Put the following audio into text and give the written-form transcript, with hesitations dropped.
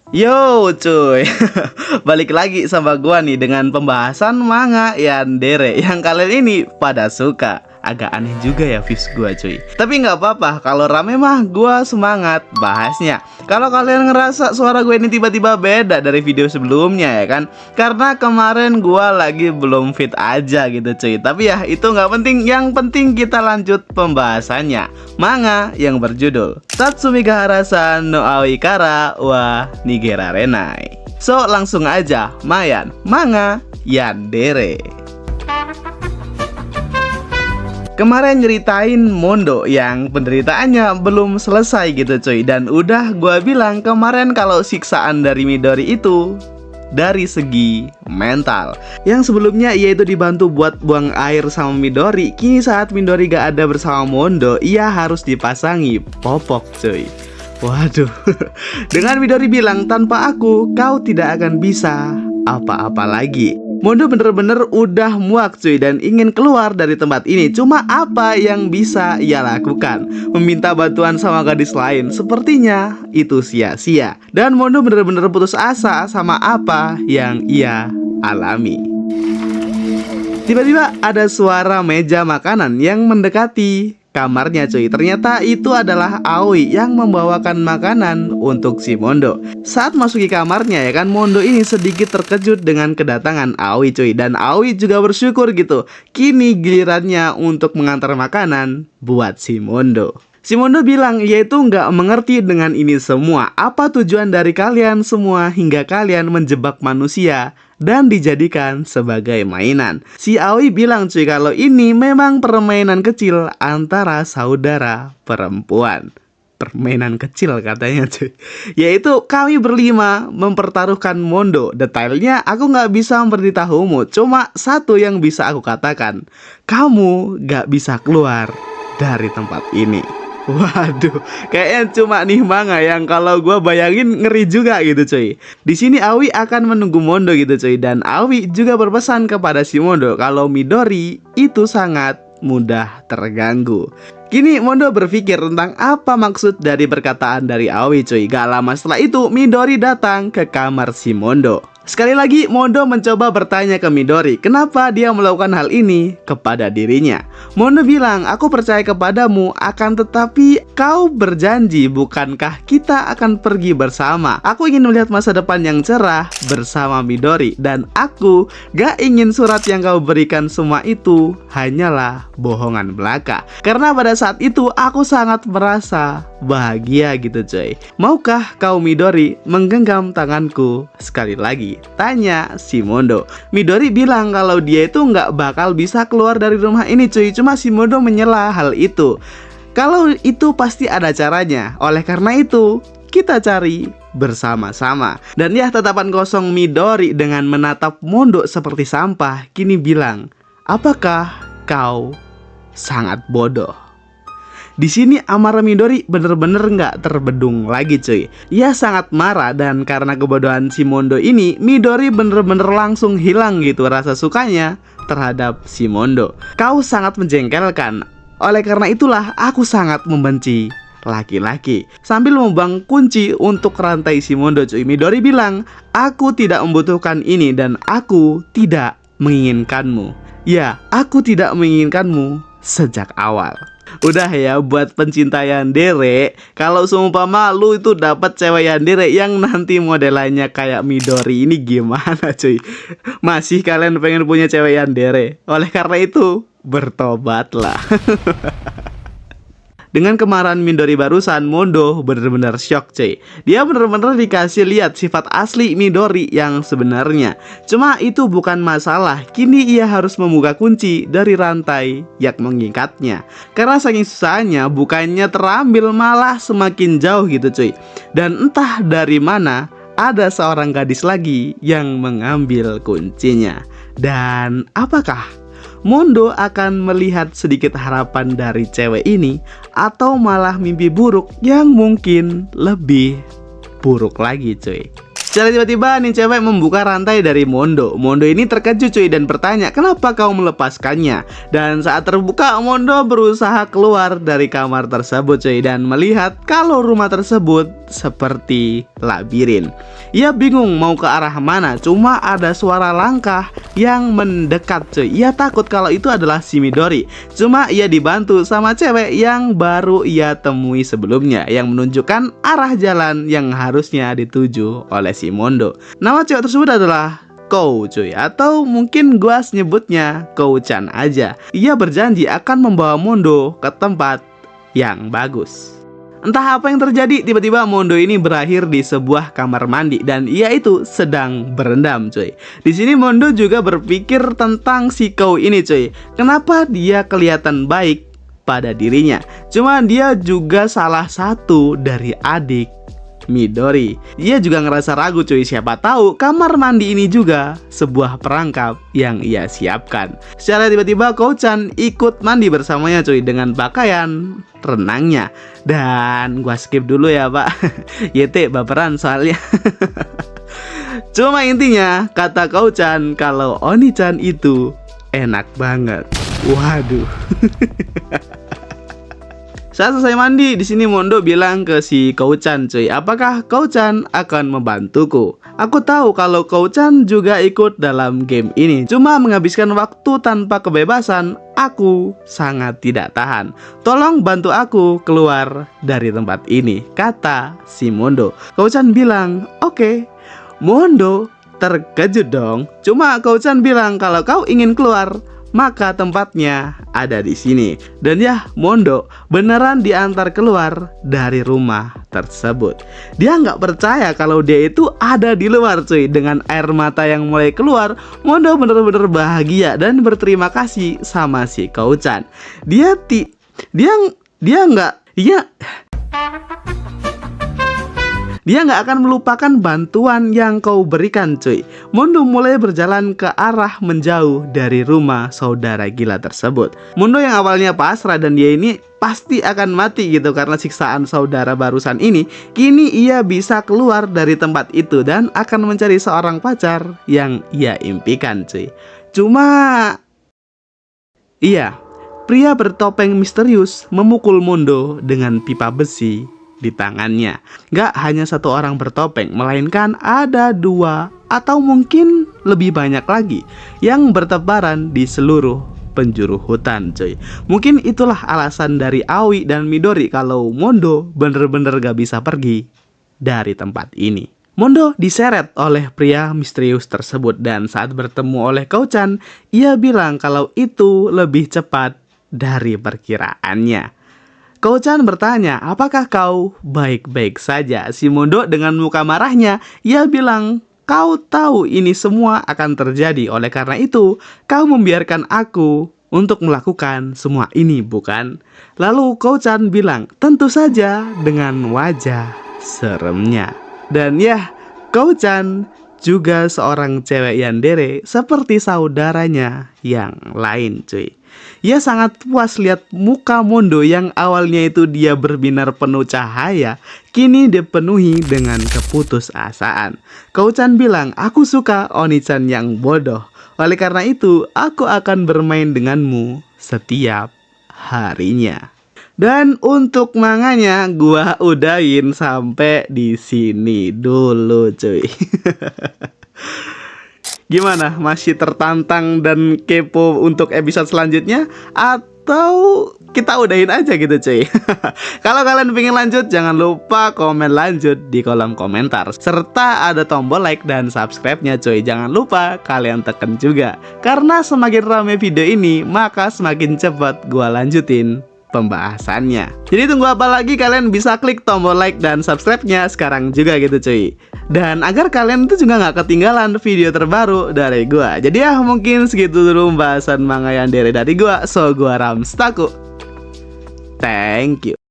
Yo cuy, balik lagi sama gua nih dengan pembahasan manga yandere yang kalian ini pada suka. Agak aneh juga ya views gua cuy. Tapi nggak apa-apa, kalau rame mah gua semangat bahasnya. Kalau kalian ngerasa suara gue ini tiba-tiba beda dari video sebelumnya ya kan, karena kemarin gua lagi belum fit aja gitu cuy. Tapi ya itu nggak penting, yang penting kita lanjut pembahasannya. Manga yang berjudul Tatsumi ga Harasan no Aoi Kara wa Nigera Renai. So langsung aja mayan manga yandere. Kemarin nyeritain Mondo yang penderitaannya belum selesai gitu cuy. Dan udah gua bilang kemarin kalau siksaan dari Midori itu dari segi mental. Yang sebelumnya ia itu dibantu buat buang air sama Midori. Kini saat Midori gak ada bersama Mondo, ia harus dipasangi popok cuy. Waduh. Dengan Midori bilang, tanpa aku kau tidak akan bisa apa-apa lagi. Mondo bener-bener udah muak cuy dan ingin keluar dari tempat ini. Cuma apa yang bisa ia lakukan? Meminta bantuan sama gadis lain, sepertinya itu sia-sia. Dan Mondo bener-bener putus asa sama apa yang ia alami. Tiba-tiba ada suara meja makanan yang mendekati kamarnya cuy. Ternyata itu adalah Aoi yang membawakan makanan untuk si Mondo. Saat masuki kamarnya ya kan, Mondo ini sedikit terkejut dengan kedatangan Aoi cuy. Dan Aoi juga bersyukur gitu. Kini gilirannya untuk mengantar makanan buat si Mondo. Si Mondo bilang ia itu nggak mengerti dengan ini semua. Apa tujuan dari kalian semua hingga kalian menjebak manusia dan dijadikan sebagai mainan? Si Aoi bilang cuy kalau ini memang permainan kecil antara saudara perempuan. Permainan kecil katanya cuy. Yaitu kami berlima mempertaruhkan Mondo. Detailnya aku nggak bisa memberitahumu. Cuma satu yang bisa aku katakan, kamu nggak bisa keluar dari tempat ini. Waduh, kayaknya cuma nih manga yang kalau gue bayangin ngeri juga gitu cuy. Di sini Aoi akan menunggu Mondo gitu cuy. Dan Aoi juga berpesan kepada si Mondo kalau Midori itu sangat mudah terganggu. Kini Mondo berpikir tentang apa maksud dari perkataan dari Aoi cuy. Gak lama setelah itu Midori datang ke kamar si Mondo. Sekali lagi Mondo mencoba bertanya ke Midori kenapa dia melakukan hal ini kepada dirinya. Mondo bilang, aku percaya kepadamu, akan tetapi kau berjanji bukankah kita akan pergi bersama? Aku ingin melihat masa depan yang cerah bersama Midori. Dan aku gak ingin surat yang kau berikan semua itu hanyalah bohongan belaka. Karena pada saat itu aku sangat merasa bahagia gitu coy. Maukah kau Midori menggenggam tanganku sekali lagi? Tanya si Mondo. Midori bilang kalau dia itu nggak bakal bisa keluar dari rumah ini cuy. Cuma si Mondo menyela hal itu. Kalau itu pasti ada caranya. Oleh karena itu kita cari bersama-sama. Dan ya tatapan kosong Midori dengan menatap Mondo seperti sampah kini bilang, apakah kau sangat bodoh? Di sini amarah Midori bener-bener nggak terbendung lagi cuy. Ia sangat marah dan karena kebodohan si Mondo ini, Midori bener-bener langsung hilang gitu rasa sukanya terhadap si Mondo. Kau sangat menjengkelkan. Oleh karena itulah aku sangat membenci laki-laki. Sambil membuang kunci untuk rantai si Mondo cuy, Midori bilang, aku tidak membutuhkan ini dan aku tidak menginginkanmu. Ya, aku tidak menginginkanmu sejak awal. Udah ya buat pencinta yandere, kalau seumpama lu itu dapat cewek yandere yang nanti modelannya kayak Midori ini gimana cuy? Masih kalian pengen punya cewek yandere? Oleh karena itu bertobatlah. Dengan kemarahan Midori barusan, Mondo bener-bener shock cuy. Dia bener-bener dikasih lihat sifat asli Midori yang sebenarnya. Cuma itu bukan masalah. Kini ia harus membuka kunci dari rantai yang mengikatnya. Karena saking susahnya, bukannya terambil malah semakin jauh gitu cuy. Dan entah dari mana ada seorang gadis lagi yang mengambil kuncinya. Dan apakah Mondo akan melihat sedikit harapan dari cewek ini atau malah mimpi buruk yang mungkin lebih buruk lagi cuy? Secara tiba-tiba nih cewek membuka rantai dari Mondo. Mondo ini terkejut cuy dan bertanya, kenapa kau melepaskannya? Dan saat terbuka, Mondo berusaha keluar dari kamar tersebut cuy dan melihat kalau rumah tersebut seperti labirin. Ia bingung mau ke arah mana, cuma ada suara langkah yang mendekat cuy. Ia takut kalau itu adalah si Midori. Cuma ia dibantu sama cewek yang baru ia temui sebelumnya, yang menunjukkan arah jalan yang harusnya dituju oleh si Mondo. Nama cewek tersebut adalah Kou cuy, atau mungkin gua nyebutnya Kou-chan aja. Ia berjanji akan membawa Mondo ke tempat yang bagus. Entah apa yang terjadi, tiba-tiba Mondo ini berakhir di sebuah kamar mandi dan ia itu sedang berendam cuy. Di sini Mondo juga berpikir tentang si Kou ini cuy. Kenapa dia kelihatan baik pada dirinya? Cuma dia juga salah satu dari adik Midori. Ia juga ngerasa ragu cuy, siapa tahu kamar mandi ini juga sebuah perangkap yang ia siapkan. Secara tiba-tiba Kou-chan ikut mandi bersamanya cuy dengan pakaian renangnya. Dan gua skip dulu ya pak. YT baperan soalnya. Cuma intinya kata Kou-chan kalau Oni-chan itu enak banget. Waduh. Saat selesai mandi, di sini Mondo bilang ke si Kou-chan cuy, apakah Kou-chan akan membantuku? Aku tahu kalau Kou-chan juga ikut dalam game ini. Cuma menghabiskan waktu tanpa kebebasan, aku sangat tidak tahan. Tolong bantu aku keluar dari tempat ini, kata si Mondo. Kou-chan bilang, oke. Mondo terkejut dong. Cuma Kou-chan bilang kalau kau ingin keluar, maka tempatnya ada di sini. Dan ya, Mondo beneran diantar keluar dari rumah tersebut. Dia nggak percaya kalau dia itu ada di luar cuy. Dengan air mata yang mulai keluar, Mondo bener-bener bahagia dan berterima kasih sama si Kou-chan. Dia nggak akan melupakan bantuan yang kau berikan cuy. Mondo mulai berjalan ke arah menjauh dari rumah saudara gila tersebut. Mondo yang awalnya pasrah dan dia ini pasti akan mati gitu karena siksaan saudara barusan ini, kini ia bisa keluar dari tempat itu dan akan mencari seorang pacar yang ia impikan cuy. Cuma iya, pria bertopeng misterius memukul Mondo dengan pipa besi di tangannya. Gak hanya satu orang bertopeng, melainkan ada dua atau mungkin lebih banyak lagi yang bertebaran di seluruh penjuru hutan cuy. Mungkin itulah alasan dari Aoi dan Midori kalau Mondo bener-bener gak bisa pergi dari tempat ini. Mondo diseret oleh pria misterius tersebut dan saat bertemu oleh Kou-chan, ia bilang kalau itu lebih cepat dari perkiraannya. Kou-chan bertanya, apakah kau baik-baik saja? Si Mondo dengan muka marahnya, ia bilang, kau tahu ini semua akan terjadi. Oleh karena itu, kau membiarkan aku untuk melakukan semua ini, bukan? Lalu Kou-chan bilang, tentu saja dengan wajah seremnya. Dan ya, Kou-chan juga seorang cewek yandere seperti saudaranya yang lain cuy. Ia sangat puas lihat muka Mondo yang awalnya itu dia berbinar penuh cahaya, kini dipenuhi dengan keputusasaan. Kou-chan bilang, aku suka Oni-chan yang bodoh. Oleh karena itu, aku akan bermain denganmu setiap harinya. Dan untuk manganya gua udahin sampai di sini dulu cuy. Gimana? Masih tertantang dan kepo untuk episode selanjutnya? Atau kita udahin aja gitu cuy? Kalau kalian pengen lanjut, jangan lupa komen lanjut di kolom komentar. Serta ada tombol like dan subscribe-nya cuy. Jangan lupa kalian tekan juga. Karena semakin rame video ini, maka semakin cepat gua lanjutin pembahasannya. Jadi tunggu apa lagi, kalian bisa klik tombol like dan subscribe-nya sekarang juga gitu cuy. Dan agar kalian itu juga nggak ketinggalan video terbaru dari gua. Jadi ya mungkin segitu dulu pembahasan manga yandere dari gua. So gua Ramstaku. Thank you.